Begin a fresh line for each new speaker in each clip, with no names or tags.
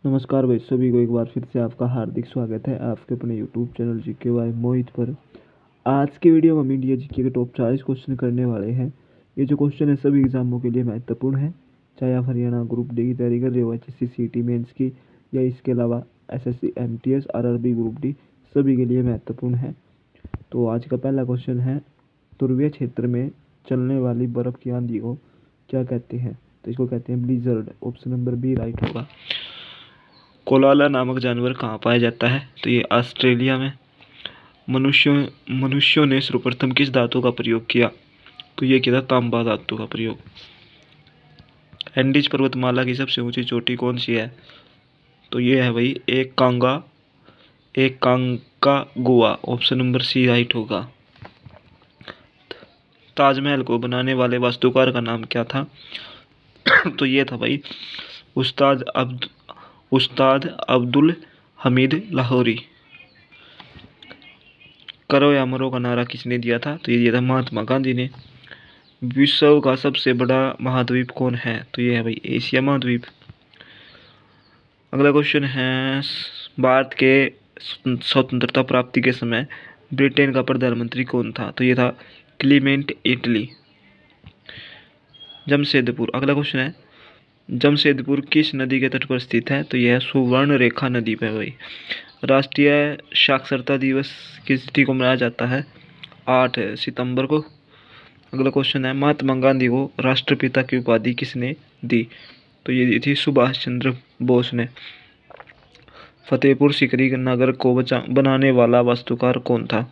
नमस्कार भाई, सभी को एक बार फिर से आपका हार्दिक स्वागत है आपके अपने यूट्यूब चैनल जीके बाय मोहित पर। आज के वीडियो में हम इंडिया जीके के टॉप 40 क्वेश्चन करने वाले हैं। ये जो क्वेश्चन है सभी एग्जामों के लिए महत्वपूर्ण है, चाहे आप हरियाणा ग्रुप डी की तैयारी कर रहे हो, HSC CT मेंस की, या इसके अलावा SSC MTS RRB group D, सभी के लिए महत्वपूर्ण है। तो आज का पहला क्वेश्चन है, ध्रुवीय क्षेत्र में चलने वाली बर्फ की आंधी को क्या कहते हैं? तो इसको कहते हैं ब्लीजर्ड। ऑप्शन नंबर बी राइट होगा। कोलाला नामक जानवर कहाँ पाया जाता है? तो ये ऑस्ट्रेलिया में। मनुष्यों ने सर्वप्रथम किस धातु का प्रयोग किया? तो ये किया था तांबा धातु का प्रयोग। एंडीज पर्वतमाला की सबसे ऊंची चोटी कौन सी है? तो ये है भाई एक कांकागुआ। ऑप्शन नंबर सी राइट होगा। ताजमहल को बनाने वाले वास्तुकार का नाम क्या था? तो ये था भाई उस्ताद अब्दुल हमीद लाहौरी। करो या मरो का नारा किसने दिया था? तो ये दिया था महात्मा गांधी ने। विश्व का सबसे बड़ा महाद्वीप कौन है? तो ये है भाई एशिया महाद्वीप। अगला क्वेश्चन है, भारत के स्वतंत्रता प्राप्ति के समय ब्रिटेन का प्रधानमंत्री कौन था? तो ये था क्लीमेंट इटली। जमशेदपुर। अगला क्वेश्चन है, जमशेदपुर किस नदी के तट पर स्थित है? तो यह है सुवर्ण रेखा नदी पर भाई। राष्ट्रीय साक्षरता दिवस किस तिथि को मनाया जाता है? 8 सितंबर को। अगला क्वेश्चन है, महात्मा गांधी को राष्ट्रपिता की उपाधि किसने दी? तो ये दी थी सुभाष चंद्र बोस ने। फतेहपुर सीकरी नगर को बनाने वाला वास्तुकार कौन था?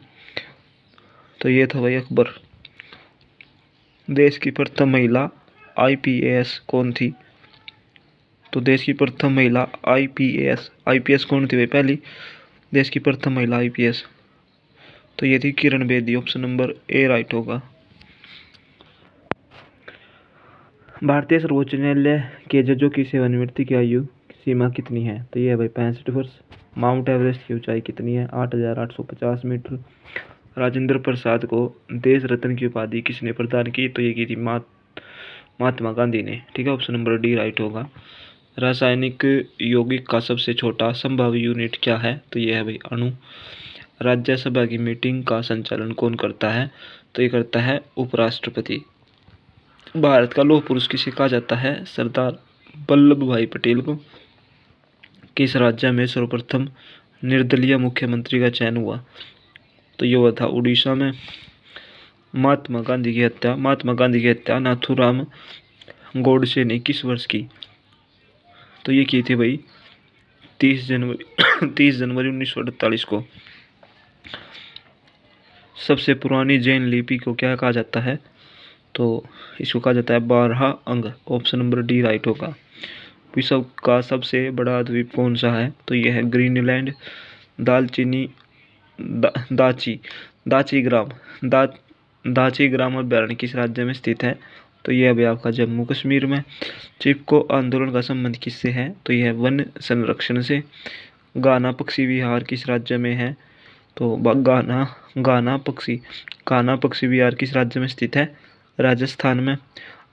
तो ये था भाई अकबर। देश की प्रथम महिला IPAS कौन थी? तो देश की प्रथम महिला IPS कौन थी भाई? पहली देश की प्रथम महिला IPS, तो ये थी Kiran Bedi. Option number A right होगा। भारतीय सर्वोच्च न्यायालय के जजों की सेवानिवृत्ति की आयु सीमा कितनी है? तो ये है भाई 65 वर्ष। माउंट एवरेस्ट की ऊंचाई कितनी है? 8,850 मीटर। राजेंद्र प्रसाद को देश रत्न की उपाधि किसने प्रदान की? तो ये की थी महात्मा गांधी ने। ठीक है, ऑप्शन नंबर डी राइट होगा। रासायनिक यौगिक का सबसे छोटा संभाव्य यूनिट क्या है? तो ये है भाई अणु। राज्यसभा की मीटिंग का संचालन कौन करता है? तो ये करता है उपराष्ट्रपति। भारत का लौह पुरुष किसे कहा जाता है? सरदार वल्लभ भाई पटेल को। किस राज्य में सर्वप्रथम निर्दलीय मुख्यमंत्री का चयन हुआ? तो ये हुआ था उड़ीसा में। महात्मा गांधी की हत्या नाथूराम गोडसे ने किस वर्ष की? तो ये की थी भाई 30 जनवरी 1948 को। सबसे पुरानी जैन लिपि को क्या कहा जाता है? तो इसको कहा जाता है 12 अंग। ऑप्शन नंबर डी राइट होगा। विश्व का सबसे बड़ा द्वीप कौन सा है? तो यह है ग्रीनलैंड। दाची ग्राम अभ्यारण्य किस राज्य में स्थित है? तो यह अभी आपका जम्मू कश्मीर में। चिपको आंदोलन का संबंध किससे है? तो यह वन संरक्षण से। गाना पक्षी विहार किस राज्य में है? तो गाना पक्षी विहार किस राज्य में स्थित है? राजस्थान में।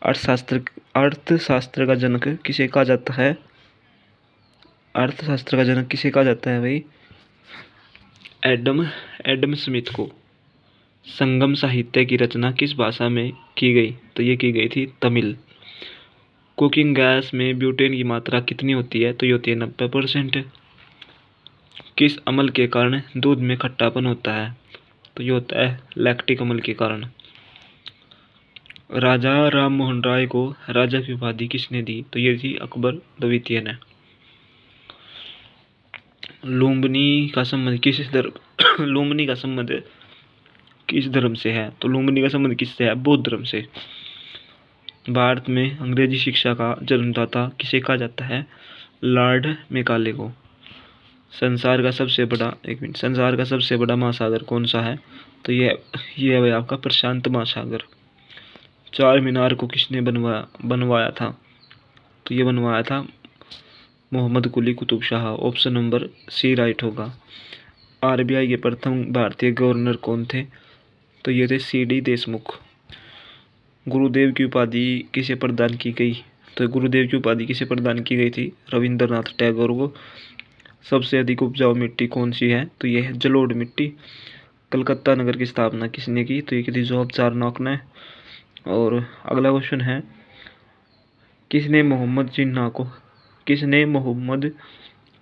अर्थशास्त्र का जनक किसे कहा जाता है? अर्थशास्त्र का जनक किसे कहा जाता है भाई? एडम स्मिथ को। संगम साहित्य की रचना किस भाषा में की गई? तो ये की गई थी तमिल। कुकिंग गैस में ब्यूटेन की मात्रा कितनी होती है? तो ये होती है 90%। किस अम्ल के कारण दूध में खट्टापन होता है? तो ये होता है लैक्टिक अम्ल के कारण। राजा राम मोहन राय को राजा की उपाधि किसने दी? तो ये थी अकबर द्वितीय ने। लुम्बिनी का संबंध किस धर्म से है? तो लुम्बिनी का संबंध किससे है? बौद्ध धर्म से। भारत में अंग्रेजी शिक्षा का जन्मदाता किसे कहा जाता है? लॉर्ड मैकाले को। संसार का सबसे बड़ा महासागर कौन सा है? तो ये है आपका प्रशांत महासागर। चार मीनार को किसने बनवाया था? तो ये बनवाया था Mohammad Quli Qutub Shah. Option number C right होगा। RBI के प्रथम भारतीय गवर्नर कौन थे? तो ये थे CD देशमुख। गुरुदेव की उपाधि किसे प्रदान की गई? तो गुरुदेव की उपाधि किसे प्रदान की गई थी? रविंद्रनाथ टैगोर को। सबसे अधिक उपजाऊ मिट्टी कौन सी है? तो यह है जलोढ़ मिट्टी। कलकत्ता नगर की स्थापना किसने की? तो ये की थी जॉब चारनॉक ने। और अगला क्वेश्चन है, किसने मोहम्मद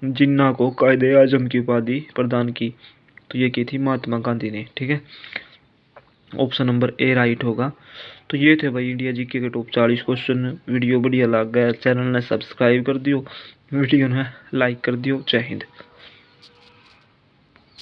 जिन्ना को कायदे आजम की उपाधि प्रदान की? तो ये की थी महात्मा गांधी ने। ठीक है, ऑप्शन नंबर ए राइट होगा। तो ये थे भाई इंडिया जीके के टॉप 40 क्वेश्चन। वीडियो बढ़िया लग गया, चैनल ने सब्सक्राइब कर दियो, वीडियो ने लाइक कर दियो। जय हिंद।